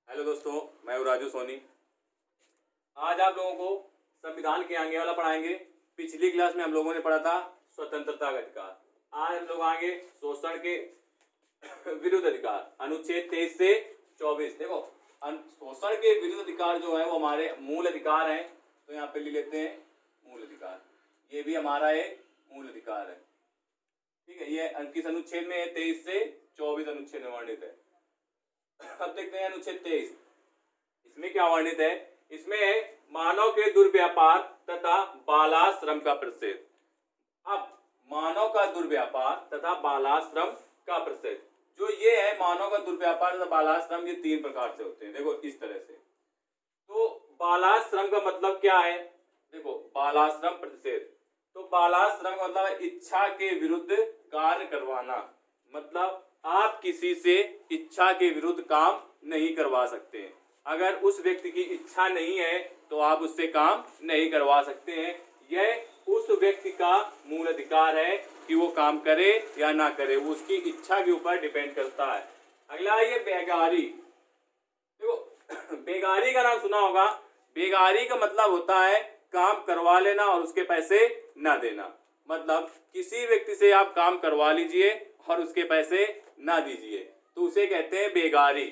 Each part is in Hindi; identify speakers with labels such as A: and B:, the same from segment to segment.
A: हेलो दोस्तों, मैं हूँ राजू सोनी। आज आप लोगों को संविधान के आगे वाला पढ़ाएंगे। पिछली क्लास में हम लोगों ने पढ़ा था स्वतंत्रता का अधिकार। आज हम लोग आएंगे शोषण के विरुद्ध अधिकार, अनुच्छेद 23 से 24। देखो, शोषण के विरुद्ध अधिकार जो है वो हमारे मूल अधिकार हैं, तो यहाँ पे लिख लेते हैं मूल अधिकार। ये भी हमारा एक मूल अधिकार है, ठीक है। ये किस अनुच्छेद में है? 23 से 24 अनुच्छेद में वर्णित है। अब देखते हैं अनुच्छेद 23, इसमें क्या वर्णित है? इसमें है मानव के दुर्व्यापार तथा बालाश्रम का प्रतिषेध। अब मानव का दुर्व्यापार तथा बालाश्रम का प्रतिषेध, जो ये है मानव का दुर्व्यापार तथा बालाश्रम, ये 3 प्रकार से होते हैं। देखो इस तरह से। तो बालाश्रम का मतलब क्या है? देखो, बालाश्रम प्रतिषेध, तो बालाश्रम का मतलब है इच्छा के विरुद्ध कार्य करवाना। मतलब आप किसी से इच्छा के विरुद्ध काम नहीं करवा सकते। अगर उस व्यक्ति की इच्छा नहीं है तो आप उससे काम नहीं करवा सकते हैं। यह उस व्यक्ति का मूल अधिकार है कि वो काम करे या ना करे, वो उसकी इच्छा के ऊपर डिपेंड करता है। अगला है ये बेगारी। देखो बेगारी का नाम सुना होगा। बेगारी का मतलब होता है काम करवा लेना और उसके पैसे ना देना। मतलब किसी व्यक्ति से आप काम करवा लीजिए और उसके पैसे ना दीजिए, तो उसे कहते हैं बेगारी।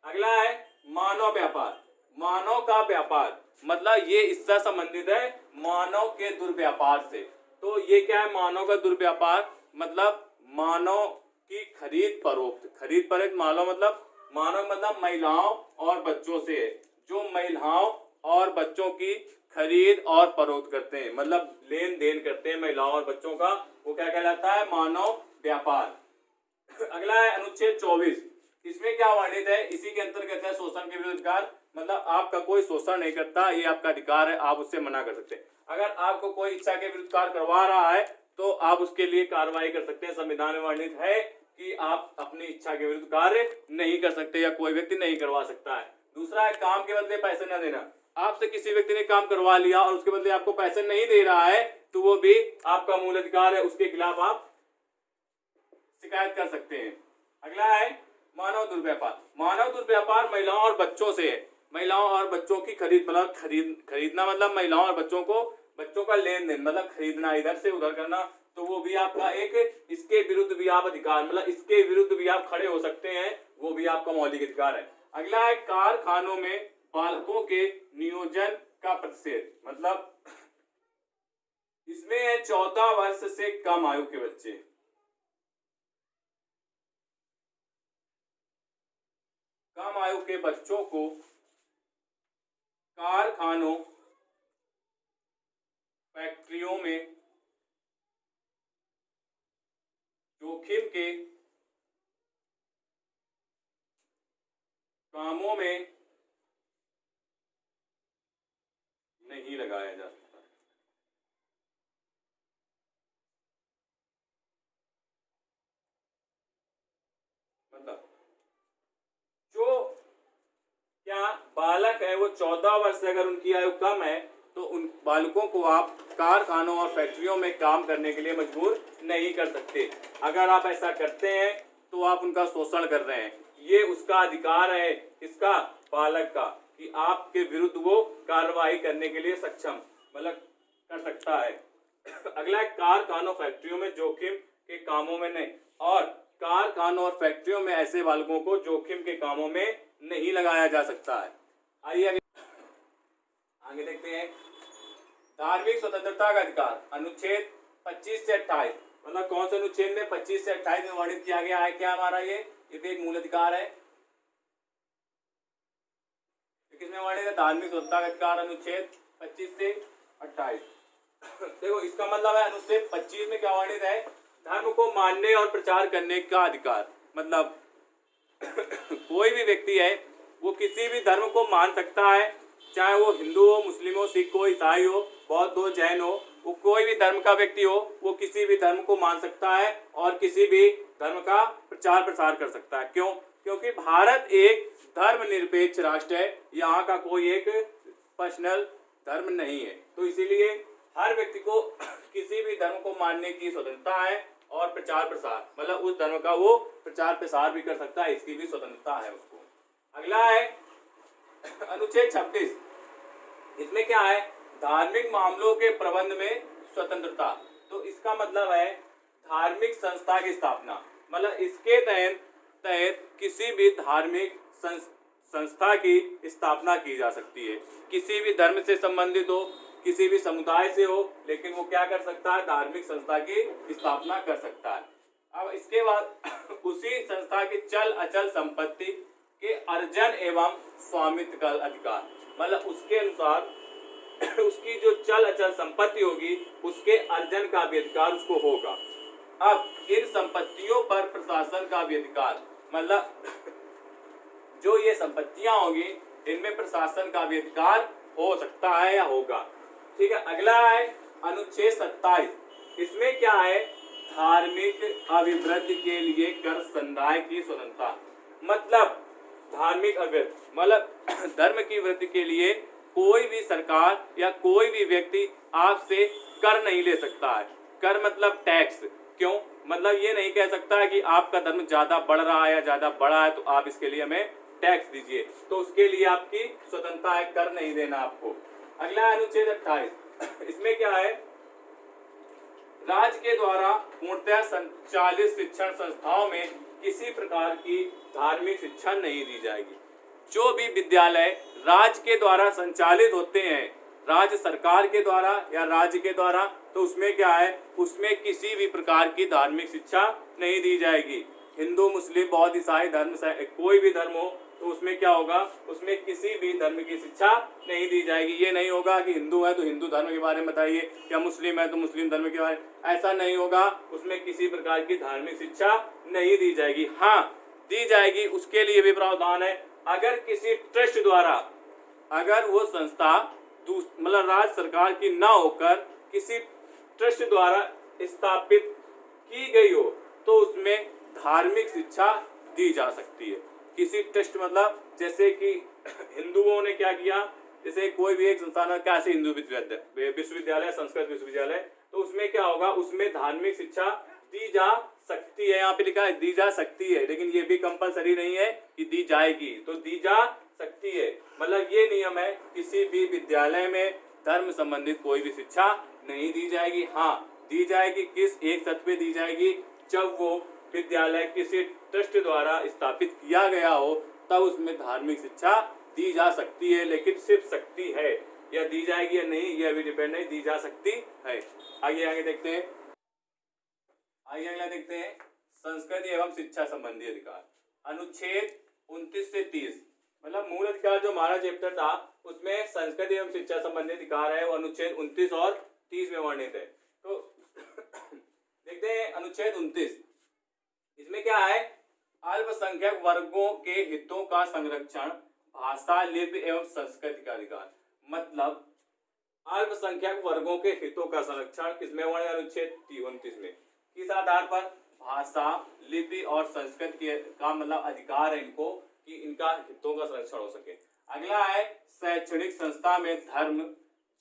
A: अगला है मानव व्यापार। मानव का व्यापार मतलब ये इससे संबंधित है मानव के दुर्व्यापार से। तो ये क्या है? मानव का दुर्व्यापार मतलब मानव की खरीद फरोख्त। खरीद फरोख्त मानव मतलब महिलाओं और बच्चों से है। जो महिलाओं और बच्चों की खरीद और फरोख्त करते हैं, मतलब लेन देन करते हैं महिलाओं और बच्चों का, वो क्या कहलाता है? मानव व्यापार। अगला है अनुच्छेद 24। इसमें क्या वर्णित है? इसी के अंतर्गत है शोषण के विरुद्ध अधिकार। मतलब आपका कोई शोषण नहीं करता, ये आपका अधिकार है, आप उससे मना कर सकते हैं। अगर आपको कोई इच्छा के विरुद्ध कार्य करवा रहा है तो आप उसके लिए कार्रवाई कर सकते हैं। संविधान में वर्णित है कि आप अपनी इच्छा के विरुद्ध कार्य नहीं कर सकते या कोई व्यक्ति नहीं करवा सकता है। दूसरा है काम के बदले पैसे न देना। आपसे किसी व्यक्ति ने काम करवा लिया और उसके बदले आपको पैसे नहीं दे रहा है तो वो भी आपका मूल अधिकार है, उसके खिलाफ आप शिकायत कर सकते हैं। अगला है मानव दुर्व्यापार। मानव दुर्व्यापार महिलाओं और बच्चों से है। महिलाओं और बच्चों की खरीदना मतलब महिलाओं और बच्चों का लेन देन, मतलब खरीदना, इधर से उधर करना, तो वो भी आपका एक, इसके विरुद्ध भी आप अधिकार, मतलब इसके विरुद्ध भी आप खड़े हो सकते हैं, वो भी आपका मौलिक अधिकार है। अगला है कारखानों में बालकों के नियोजन का प्रतिषेध। मतलब इसमें है 14 वर्ष से कम आयु के बच्चे। कम आयु के बच्चों को कारखानों, फैक्ट्रियों में जोखिम के कामों में नहीं लगाया जा सकता। मतलब जो क्या बालक है वो 14 वर्ष से अगर उनकी आयु कम है तो उन बालकों को आप कारखानों और फैक्ट्रियों में काम करने के लिए मजबूर नहीं कर सकते। अगर आप ऐसा करते हैं तो आप उनका शोषण कर रहे हैं। ये उसका अधिकार है, इसका बालक का, कि आपके विरुद्ध वो कार्रवाई करने के लिए सक्षम, मतलब कर सकता है। अगला है कारखानों फैक्ट्रियों में जोखिम के कामों में नहीं, और कारखानों और फैक्ट्रियों में ऐसे बालकों को जोखिम के कामों में नहीं लगाया जा सकता है। आइए आगे देखते हैं धार्मिक स्वतंत्रता का अधिकार, अनुच्छेद 25 से 28। मतलब कौन से अनुच्छेद में? 25 से 28 में वर्णित किया गया है क्या हमारा ये भी एक मूल अधिकार है। किसमें वर्णित है? धार्मिक स्वतंत्रता का अधिकार, अनुच्छेद 25 से 28। देखो इसका मतलब है अनुच्छेद 25 में क्या वर्णित है? धर्म को मानने और प्रचार करने का अधिकार। मतलब कोई भी व्यक्ति है वो किसी भी धर्म को मान सकता है, चाहे वो हिंदू हो, मुस्लिम हो, सिख हो, ईसाई हो, बौद्ध हो, जैन हो, वो कोई भी धर्म का व्यक्ति हो, वो किसी भी धर्म को मान सकता है और किसी भी धर्म का प्रचार प्रसार कर सकता है। क्यों? क्योंकि भारत एक धर्मनिरपेक्ष राष्ट्र है। यहाँ का कोई एक पर्सनल धर्म नहीं है, तो इसीलिए हर व्यक्ति को किसी भी धर्म को मानने की स्वतंत्रता है और प्रचार प्रसार, मतलब उस धर्म का वो प्रचार प्रसार भी कर सकता है, इसकी भी स्वतंत्रता है उसको। अगला है अनुच्छेद 26, इसमें क्या है, धार्मिक मामलों के प्रबंध में स्वतंत्रता। तो इसका मतलब है धार्मिक संस्था की स्थापना, मतलब इसके तहत तहत किसी भी धार्मिक संस्था की स्थापना की जा सकती है। किसी भी धर्म से संबंधित हो, किसी भी समुदाय से हो, लेकिन वो क्या कर सकता है, धार्मिक संस्था की स्थापना कर सकता है। अब इसके बाद उसी संस्था की चल अचल संपत्ति के अर्जन एवं स्वामित्व का अधिकार, मतलब उसके अनुसार उसकी जो चल अचल संपत्ति होगी उसके अर्जन का भी अधिकार उसको होगा। अब इन संपत्तियों पर प्रशासन का भी अधिकार, मतलब जो ये संपत्तियां होगी इनमें प्रशासन का भी अधिकार हो सकता है या होगा। ठीक है, अगला है अनुच्छेद 27, इसमें क्या है, धार्मिक अभिवृद्धि के लिए कर संदाय की स्वतंत्रता। मतलब धार्मिक अभिवृद्धि मतलब धर्म की वृद्धि के लिए कोई भी सरकार या कोई भी व्यक्ति आपसे कर नहीं ले सकता है। कर मतलब टैक्स। क्यों, मतलब ये नहीं कह सकता है कि आपका धर्म ज्यादा बढ़ रहा है या ज्यादा बड़ा है तो आप इसके लिए हमें टैक्स दीजिए, तो उसके लिए आपकी स्वतंत्रता है, कर नहीं देना आपको। अगला अनुच्छेद 28, इसमें क्या है, राज्य के द्वारा पूर्णतः संचालित शिक्षण संस्थाओं में किसी प्रकार की धार्मिक शिक्षा नहीं दी जाएगी। जो भी विद्यालय राज्य के द्वारा संचालित होते हैं, राज्य सरकार के द्वारा या राज्य के द्वारा, तो उसमें क्या है, उसमें किसी भी प्रकार की धार्मिक शिक्षा नहीं दी जाएगी। हिंदू, मुस्लिम, बौद्ध, ईसाई धर्म से कोई भी धर्म हो तो उसमें क्या होगा, उसमें किसी भी धर्म की शिक्षा नहीं दी जाएगी। ये नहीं होगा कि हिंदू है तो हिंदू धर्म के बारे में बताइए या मुस्लिम है तो मुस्लिम धर्म के बारे में, ऐसा नहीं होगा। उसमें किसी प्रकार की धार्मिक शिक्षा नहीं दी जाएगी। हाँ, दी जाएगी, उसके लिए भी प्रावधान है। अगर किसी ट्रस्ट द्वारा, अगर वो संस्था मतलब राज्य सरकार की ना होकर किसी ट्रस्ट द्वारा स्थापित की गई हो तो उसमें धार्मिक शिक्षा दी जा सकती है। किसी ट्रस्ट मतलब जैसे कि हिंदुओं ने क्या किया, जैसे कोई भी एक संस्थान है, कैसे हिंदू विश्वविद्यालय, संस्कृत विश्वविद्यालय, तो उसमें क्या होगा, उसमें धार्मिक शिक्षा दी जा सकती है। यहाँ पे लिखा है दी जा सकती है, लेकिन ये भी कंपलसरी नहीं है कि दी जाएगी, तो दी जा सकती है। मतलब ये नियम है, किसी भी विद्यालय में धर्म संबंधित कोई भी शिक्षा नहीं दी जाएगी। हाँ, दी जाएगी, किस एक शर्त पे दी जाएगी, जब वो विद्यालय किसी ट्रस्ट द्वारा स्थापित किया गया हो तब उसमें धार्मिक शिक्षा दी जा सकती है, लेकिन सिर्फ सकती है, या दी जाएगी या नहीं यह भी डिपेंड नहीं, दी जा सकती है। आगे देखते हैं, अगला देखते हैं संस्कृति एवं शिक्षा संबंधी अधिकार। अनुच्छेद 29 से 30, मतलब मूल अधिकार जो हमारा चैप्टर था उसमें संस्कृति एवं शिक्षा संबंधी अधिकार है, वो अनुच्छेद 29 और 30 में वर्णित है। तो देखते हैं अनुच्छेद 29, इसमें क्या है, अल्पसंख्यक वर्गों के हितों का संरक्षण, भाषा, लिपि एवं संस्कृति का अधिकार। मतलब अल्पसंख्यक वर्गों के हितों का संरक्षण किसमें वर्णित, अनुच्छेद 29 में। किस आधार पर, भाषा, लिपि और संस्कृति का मतलब अधिकार है इनको कि इनका हितों का संरक्षण हो सके। अगला है शैक्षणिक संस्था में धर्म,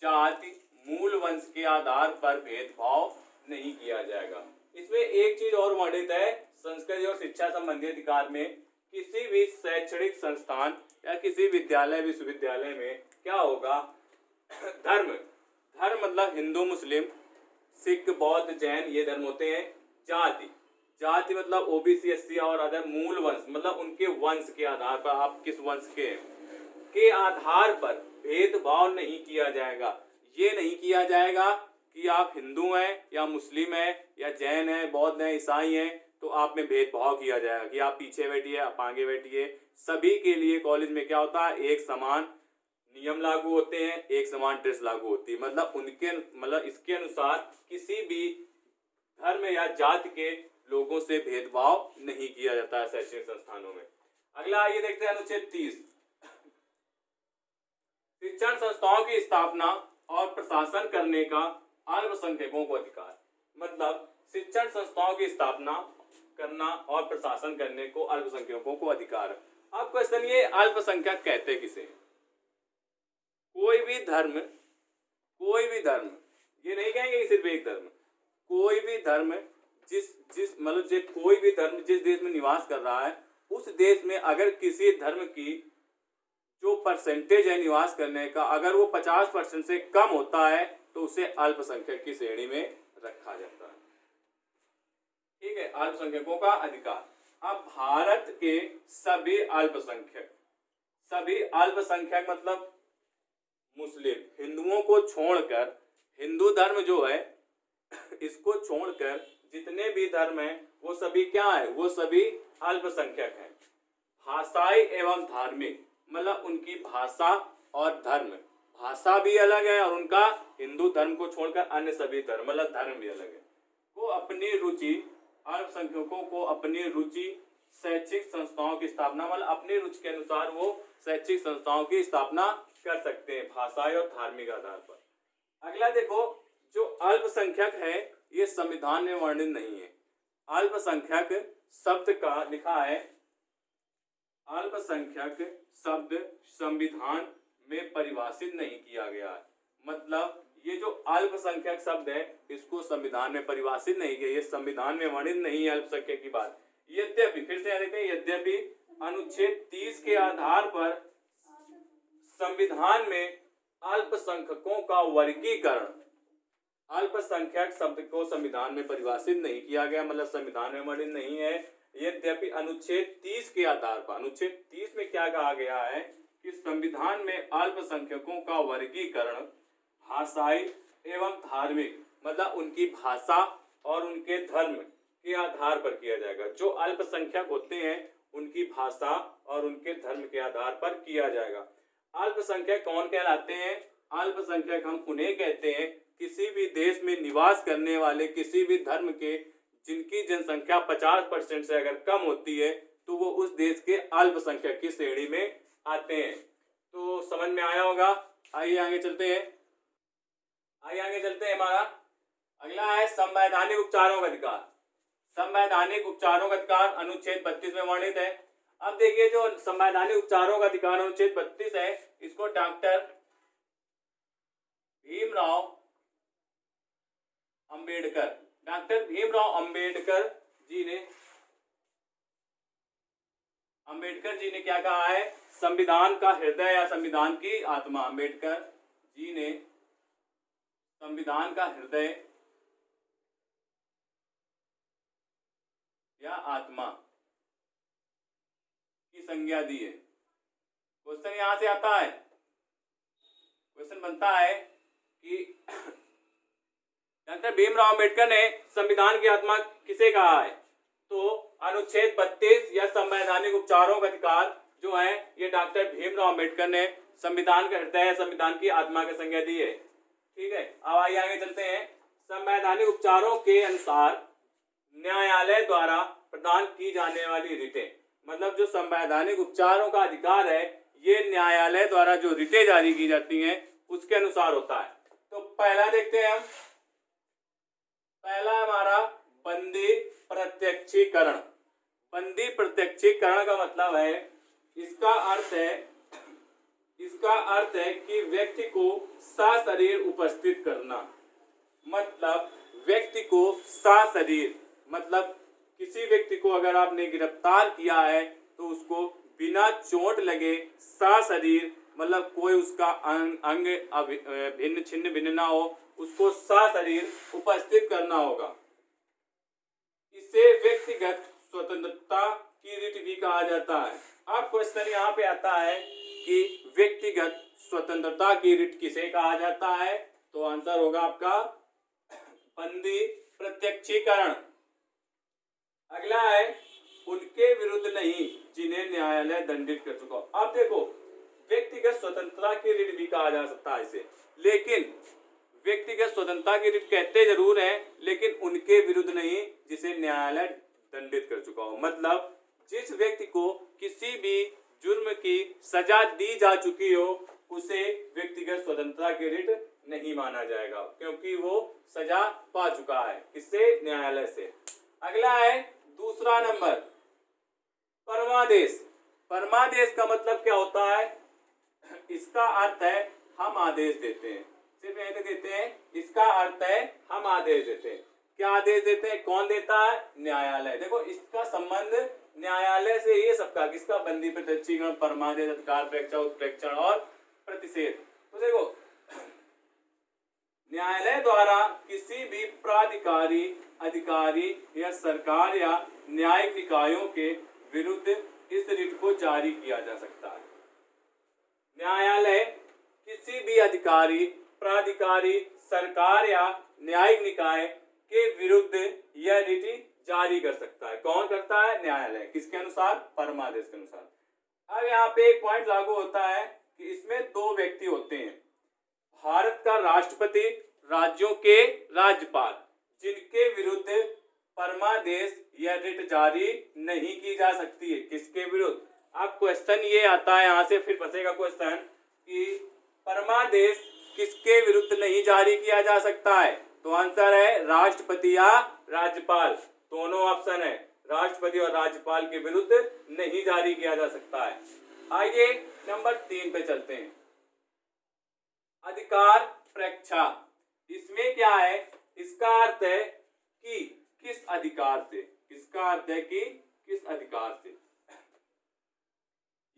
A: जाति, मूल वंश के आधार पर भेदभाव नहीं किया जाएगा। इसमें एक चीज और वर्णित है, संस्कृति और शिक्षा संबंधी अधिकार में किसी भी शैक्षणिक संस्थान या किसी विद्यालय विश्वविद्यालय में क्या होगा, धर्म मतलब हिंदू, मुस्लिम, सिख, बौद्ध, जैन ये धर्म होते हैं। जाति मतलब ओबीसी, एससी और अदर। मूल वंश मतलब उनके वंश के आधार पर, आप किस वंश के आधार पर भेदभाव नहीं किया जाएगा। ये नहीं किया जाएगा कि आप हिंदू हैं या मुस्लिम हैं या जैन हैं, बौद्ध हैं, ईसाई हैं तो आप में भेदभाव किया जाएगा कि आप पीछे बैठिए, आप आगे बैठिए। सभी के लिए कॉलेज में क्या होता है, एक समान नियम लागू होते हैं, एक समान ड्रेस लागू होती है। मतलब इसके अनुसार किसी भी धर्म या जाति के लोगों से भेदभाव नहीं किया जाता है शैक्षणिक संस्थानों में। अगला आइए देखते हैं अनुच्छेद 30, शिक्षण संस्थाओं की स्थापना और प्रशासन करने का अल्पसंख्यकों को अधिकार। मतलब शिक्षण संस्थाओं की स्थापना करना और प्रशासन करने को अल्पसंख्यकों को अधिकार है। अब क्वेश्चन ये, अल्पसंख्यक कहते किसे? कोई भी धर्म, ये नहीं कहेंगे कि सिर्फ एक धर्म, कोई भी धर्म कोई भी धर्म जिस देश में निवास कर रहा है उस देश में अगर किसी धर्म की जो परसेंटेज है निवास करने का, अगर वो 50% से कम होता है तो उसे अल्पसंख्यक की श्रेणी में रखा जाता है। ठीक है, अल्पसंख्यकों का अधिकार। अब भारत के सभी अल्पसंख्यक, सभी अल्पसंख्यक मतलब मुस्लिम, हिंदुओं को छोड़कर, हिंदू धर्म जो है इसको छोड़कर जितने भी धर्म हैं वो सभी क्या है, वो सभी अल्पसंख्यक हैं। भाषाई एवं धार्मिक मतलब उनकी भाषा और धर्म, भाषा भी अलग है और उनका हिंदू धर्म को छोड़कर अन्य सभी धर्म मतलब धर्म भी अलग है। वो अपनी रुचि, अल्पसंख्यकों को अपनी रुचि शैक्षिक संस्थाओं की स्थापना मतलब अपनी रुचि के अनुसार वो शैक्षिक संस्थाओं की स्थापना कर सकते हैं भाषाई और धार्मिक आधार पर। अगला देखो, जो अल्पसंख्यक है ये संविधान में वर्णित नहीं है। अल्पसंख्यक शब्द का लिखा है, अल्पसंख्यक शब्द संविधान में परिभाषित नहीं किया गया है। मतलब ये जो अल्पसंख्यक शब्द है इसको संविधान में परिभाषित नहीं किया, ये संविधान में वर्णित नहीं है अल्पसंख्यक की बात। यद्यपि, फिर से देखते हैं, यद्यपि अनुच्छेद 30 के आधार पर संविधान में अल्पसंख्यकों का वर्गीकरण, अल्पसंख्यक शब्द को संविधान में परिभाषित नहीं किया गया मतलब संविधान में वर्णित नहीं है। यद्यपि अनुच्छेद 30 के आधार पर, अनुच्छेद 30 में क्या कहा गया है कि संविधान में अल्पसंख्यकों का वर्गीकरण भाषाई एवं धार्मिक मतलब उनकी भाषा और उनके धर्म के आधार पर किया जाएगा। जो अल्पसंख्यक होते हैं उनकी भाषा और उनके धर्म के आधार पर किया जाएगा। अल्पसंख्यक कौन कहलाते हैं? अल्पसंख्यक हम उन्हें कहते हैं किसी भी देश में निवास करने वाले किसी भी धर्म के जिनकी जनसंख्या 50% से अगर कम होती है तो वो उस देश के अल्पसंख्यक की श्रेणी में आते हैं। तो समझ में आया होगा। आइए आगे चलते हैं, हमारा अगला है संवैधानिक उपचारों का अधिकार। संवैधानिक उपचारों का अधिकार अनुच्छेद 32 में वर्णित है। अब देखिए, जो संवैधानिक उपचारों का अधिकार अनुच्छेद 32 है इसको डॉक्टर भीमराव अंबेडकर जी ने क्या कहा है? संविधान का हृदय या संविधान की आत्मा। अंबेडकर जी ने संविधान का हृदय या आत्मा की संज्ञा दी है। क्वेश्चन यहां से आता है, क्वेश्चन बनता है कि डॉक्टर भीमराव अंबेडकर ने संविधान की आत्मा किसे कहा है? तो अनुच्छेद 32 या संवैधानिक उपचारों का अधिकार जो है ये डॉक्टर भीमराव अंबेडकर ने संविधान का हृदय, संविधान की आत्मा की संज्ञा दी है। ठीक है, अब आगे चलते हैं। संवैधानिक उपचारों के अनुसार न्यायालय द्वारा प्रदान की जाने वाली रिटें, मतलब जो संवैधानिक उपचारों का अधिकार है ये न्यायालय द्वारा जो रिटें जारी की जाती हैं उसके अनुसार होता है। तो पहला देखते हैं हम, पहला हमारा बंदी प्रत्यक्षीकरण। बंदी प्रत्यक्षीकरण का मतलब है, इसका अर्थ है कि व्यक्ति को सशरीर उपस्थित करना। मतलब व्यक्ति को सशरीर मतलब किसी व्यक्ति को अगर आपने गिरफ्तार किया है तो उसको बिना चोट लगे सशरीर मतलब कोई उसका अंग भिन्न छिन्न भिन्न ना हो, उसको सशरीर उपस्थित करना होगा। इसे व्यक्तिगत स्वतंत्रता की रीति भी कहा जाता है। अब क्वेश्चन यहाँ पे आता है कि व्यक्तिगत स्वतंत्रता की रीति किसे कहा जाता है? तो आंसर होगा आपका बंदी प्रत्यक्षीकरण। अगला है उनके विरुद्ध नहीं जिन्हें न्यायालय दंडित कर चुका हो। अब देखो, व्यक्तिगत स्वतंत्रता की रीति भी कहा जा सकता है इसे, लेकिन व्यक्तिगत स्वतंत्रता की रीति कहते जरूर हैं लेकिन उनके विरुद्ध नहीं जिसे न्यायालय दंडित कर चुका हो। मतलब जिस व्यक्ति को किसी भी जुर्म की सजा दी जा चुकी हो उसे व्यक्तिगत स्वतंत्रता की रीति नहीं माना जाएगा क्योंकि वो सजा पा चुका है, किससे? न्यायालय से। अगला है दूसरा नंबर, परमादेश। परमादेश का मतलब क्या होता है? इसका अर्थ है हम आदेश देते हैं, सिर्फ ऐसे देते हैं। इसका अर्थ है हम आदेश देते हैं। क्या आदेश देते हैं? कौन देता है? न्यायालय। देखो, इसका संबंध न्यायालय से ये सबका किसका बंदी प्रत्यक्षीकरण, परमादेश, अधिकार प्रेक्षण, उत्प्रेक्षण और प्रतिषेध। तो देखो न्यायालय द्वारा किसी भी प्राधिकारी, अधिकारी या सरकार या न्यायिक निकायों के विरुद्ध इस रिट को जारी किया जा सकता है। न्यायालय किसी भी अधिकारी, प्राधिकारी, सरकार या न्यायिक निकाय के विरुद्ध यह रिट जारी कर सकता है। कौन करता है? न्यायालय। किसके अनुसार? परमादेश के अनुसार। अब यहाँ पे एक पॉइंट लागू होता है कि इसमें दो व्यक्ति होते हैं, भारत का राष्ट्रपति, राज्यों के राज्यपाल, जिनके विरुद्ध परमादेश या रिट जारी नहीं की जा सकती है। किसके विरुद्ध? अब क्वेश्चन ये आता है, यहाँ से फिर फंसेगा क्वेश्चन कि परमादेश किसके विरुद्ध नहीं जारी किया जा सकता है? तो आंसर है राष्ट्रपति या राज्यपाल। दोनों ऑप्शन है, राष्ट्रपति और राज्यपाल के विरुद्ध नहीं जारी किया जा सकता है। आइए नंबर 3 पे चलते हैं। अधिकार प्रेक्षा। इसमें क्या है? इसका अर्थ है कि किस अधिकार से। इसका अर्थ है कि किस अधिकार से।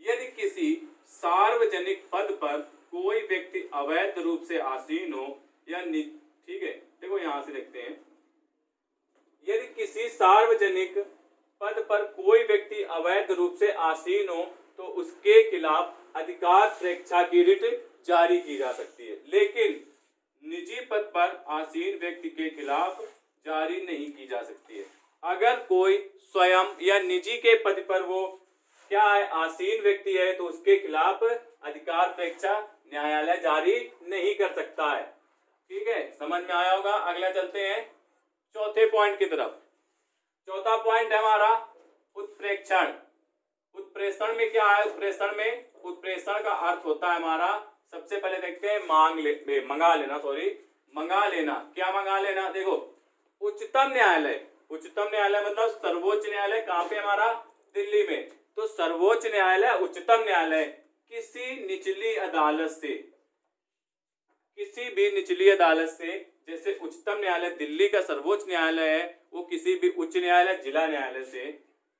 A: यदि किसी सार्वजनिक पद पर कोई व्यक्ति अवैध रूप से आसीन हो या ठीक है, देखो यहां से देखते हैं। यदि किसी सार्वजनिक पद पर कोई व्यक्ति अवैध रूप से आसीन हो तो उसके खिलाफ अधिकार प्रेक्षा की रिट जारी की जा सकती है, लेकिन निजी पद पर आसीन व्यक्ति के खिलाफ जारी नहीं की जा सकती है। अगर कोई स्वयं या निजी के पद पर वो क्या है, आसीन व्यक्ति है, तो उसके खिलाफ अधिकार प्रेक्षा न्यायालय जारी नहीं कर सकता है। ठीक है, समझ में आया होगा। अगला चलते हैं चौथे पॉइंट की तरफ। चौथा पॉइंट है हमारा उत्प्रेक्षण। उत्प्रेषण में क्या है? उत्प्रेषण का अर्थ होता है हमारा, सबसे पहले देखते हैं मंगा लेना। क्या मंगा लेना? देखो उच्चतम न्यायालय मतलब सर्वोच्च न्यायालय कहाँ पे? हमारा दिल्ली में। तो सर्वोच्च न्यायालय, उच्चतम न्यायालय किसी निचली अदालत से, जैसे उच्चतम न्यायालय दिल्ली का सर्वोच्च न्यायालय है, वो किसी भी उच्च न्यायालय, जिला न्यायालय से,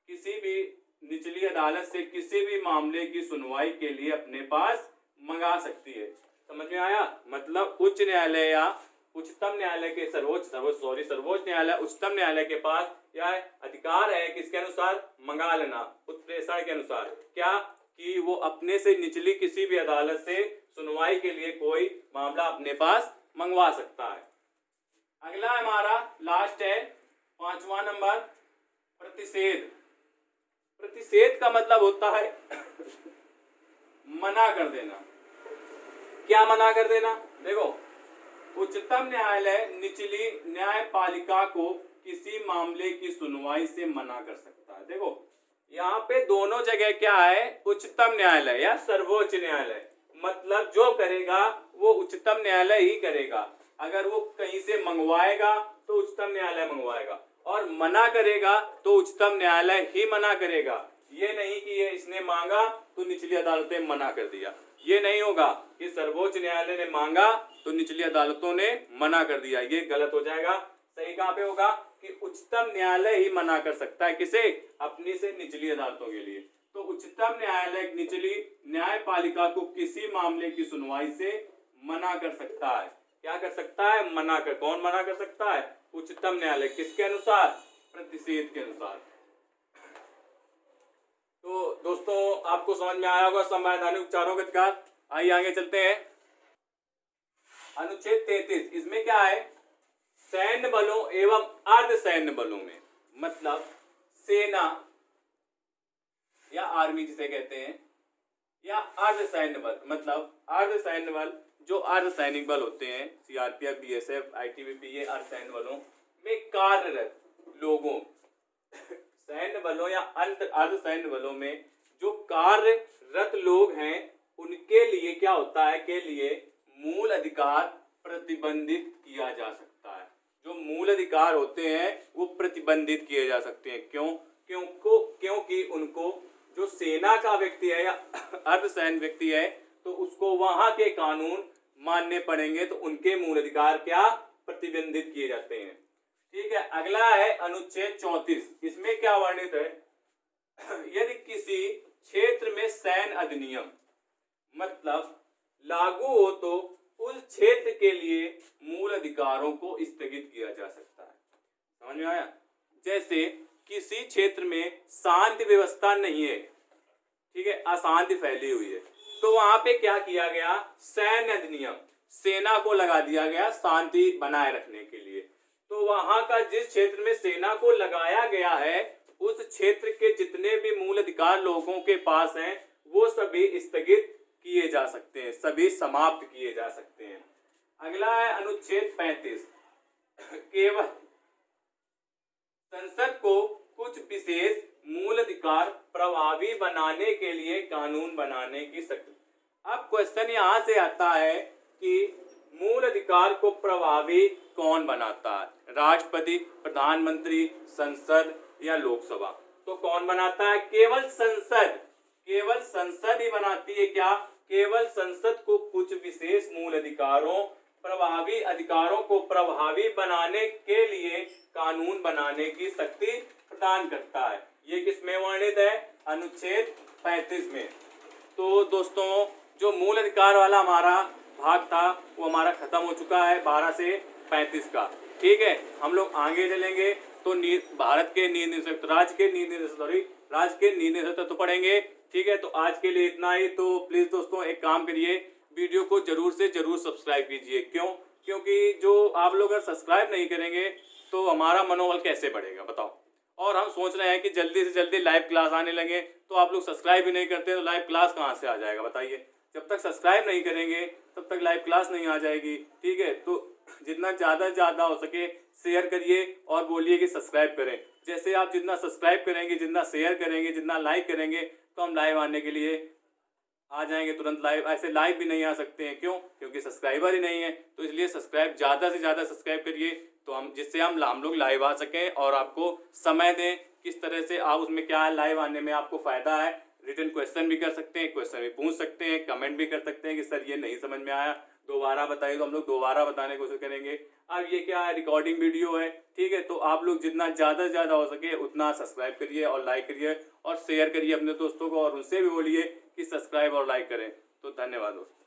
A: किसी भी निचली अदालत से किसी भी मामले की सुनवाई के लिए अपने पास मंगा सकती है। समझ में आया? मतलब उच्च न्यायालय या उच्चतम न्यायालय के सर्वोच्च न्यायालय, उच्चतम न्यायालय के पास यह अधिकार है किसके अनुसार? मंगा लेना, उत्प्रेषण के अनुसार। क्या? कि वो अपने से निचली किसी भी अदालत से सुनवाई के लिए कोई मामला अपने पास मंगवा सकता है। अगला हमारा लास्ट है 5वां नंबर, प्रतिषेध। प्रतिषेध का मतलब होता है मना कर देना। क्या मना कर देना? देखो उच्चतम न्यायालय निचली न्यायपालिका को किसी मामले की सुनवाई से मना कर सकता है। देखो यहाँ पे दोनों जगह क्या है? उच्चतम न्यायालय या सर्वोच्च न्यायालय। मतलब जो करेगा वो उच्चतम न्यायालय ही करेगा। अगर वो कहीं से मंगवाएगा तो उच्चतम न्यायालय मंगवाएगा, और मना करेगा तो उच्चतम न्यायालय ही मना करेगा। ये नहीं कि ये इसने मांगा तो निचली अदालतें मना कर दिया, ये नहीं होगा कि सर्वोच्च न्यायालय ने मांगा तो निचली अदालतों ने मना कर दिया, ये गलत हो जाएगा। सही कहाँ पे होगा? कि उच्चतम न्यायालय ही मना कर सकता है। किसे? अपनी से निचली अदालतों के लिए। तो उच्चतम न्यायालय निचली न्यायपालिका को किसी मामले की सुनवाई से मना कर सकता है। क्या कर सकता है? मना कर। कौन मना कर सकता है? उच्चतम न्यायालय। किसके अनुसार? प्रतिषेध के अनुसार। तो दोस्तों आपको समझ में आया होगा संवैधानिक उपचारों का अधिकार। आइए आगे चलते हैं। अनुच्छेद 33, इसमें क्या है? सैन्य बलों एवं अर्ध सैन्य बलों में, मतलब सेना या आर्मी जिसे कहते हैं, या अर्ध सैन्य बल, मतलब अर्ध सैन्य बल, जो अर्ध सैनिक बल होते हैं, सीआरपीएफ, बीएसएफ, आईटीबीपी, ये अर्ध सैन्य बलों में कार्यरत लोगों, सैन्य बलों या अर्ध सैन्य बलों में जो कार्यरत लोग हैं उनके लिए क्या होता है? के लिए मूल अधिकार प्रतिबंधित किया जा सकता है। जो मूल अधिकार होते हैं वो प्रतिबंधित किए जा सकते हैं। क्योंकि उनको जो सेना का व्यक्ति है या अर्धसैन्य व्यक्ति है तो उसको वहां के कानून मानने पड़ेंगे, तो उनके मूल अधिकार क्या? प्रतिबंधित किए जाते हैं। ठीक है, अगला है अनुच्छेद 34। इसमें क्या वर्णित है? यदि किसी क्षेत्र में सैन्य अधिनियम मतलब लागू हो तो उस क्षेत्र के लिए मूल अधिकारों को स्थगित किया जा सकता है। समझ में आया? जैसे किसी क्षेत्र में शांति व्यवस्था नहीं है, ठीक है, अशांति फैली हुई है, तो वहां पे क्या किया गया, सैन्य अधिनियम, सेना को लगा दिया गया शांति बनाए रखने के लिए। तो वहां का जिस क्षेत्र में सेना को लगाया गया है उस क्षेत्र के जितने भी मूल अधिकार लोगों के पास हैं वो सभी स्थगित किए जा सकते हैं, सभी समाप्त किए जा सकते हैं। अगला है अनुच्छेद 35। केवल संसद को कुछ विशेष मूल अधिकार प्रभावी बनाने के लिए कानून बनाने की शक्ति। अब क्वेश्चन यहाँ से आता है कि मूल अधिकार को प्रभावी कौन बनाता है, राष्ट्रपति, प्रधानमंत्री, संसद या लोकसभा? तो कौन बनाता है? केवल संसद, केवल संसद ही बनाती है। क्या? केवल संसद को कुछ विशेष मूल अधिकारों, प्रभावी अधिकारों को प्रभावी बनाने के लिए कानून बनाने की शक्ति प्रदान करता है। ये किसमें वर्णित है? अनुच्छेद 35 में। तो दोस्तों जो मूल अधिकार वाला हमारा भाग था वो हमारा खत्म हो चुका है 12 से 35 का। ठीक है, हम लोग आगे चलेंगे तो भारत के राज्य के नीति निषेध तत्व पढ़ेंगे। ठीक है, तो आज के लिए इतना ही। तो प्लीज दोस्तों एक काम करिए, वीडियो को जरूर से जरूर सब्सक्राइब कीजिए। क्यों? क्योंकि जो आप लोग अगर सब्सक्राइब नहीं करेंगे तो हमारा मनोबल कैसे बढ़ेगा बताओ। और हम सोच रहे हैं कि जल्दी से जल्दी लाइव क्लास आने लगे, तो आप लोग सब्सक्राइब भी नहीं करते तो लाइव क्लास कहाँ से आ जाएगा बताइए। जब तक सब्सक्राइब नहीं करेंगे तब तक लाइव क्लास नहीं आ जाएगी। ठीक है, तो जितना ज़्यादा से ज़्यादा हो सके शेयर करिए और बोलिए कि सब्सक्राइब करें। जैसे आप जितना सब्सक्राइब करेंगे, जितना शेयर करेंगे, जितना लाइक करेंगे तो हम लाइव आने के लिए आ जाएंगे तुरंत लाइव। ऐसे लाइव भी नहीं आ सकते हैं, क्यों? क्योंकि सब्सक्राइबर ही नहीं है। तो इसलिए सब्सक्राइब ज़्यादा से ज़्यादा सब्सक्राइब करिए, तो हम जिससे हम लोग लाइव आ सकें और आपको समय दें किस तरह से आप उसमें क्या है, लाइव आने में आपको फ़ायदा है। रिटन क्वेश्चन भी कर सकते हैं, क्वेश्चन भी पूछ सकते हैं, कमेंट भी कर सकते हैं कि सर ये नहीं समझ में आया, दोबारा बताइए, तो हम लोग दोबारा बताने की कोशिश करेंगे। अब ये क्या है, रिकॉर्डिंग वीडियो है। ठीक है, तो आप लोग जितना ज़्यादा से ज़्यादा हो सके उतना सब्सक्राइब करिए और लाइक करिए और शेयर करिए अपने दोस्तों को, और उनसे भी बोलिए कि सब्सक्राइब और लाइक करें। तो धन्यवाद दोस्तों।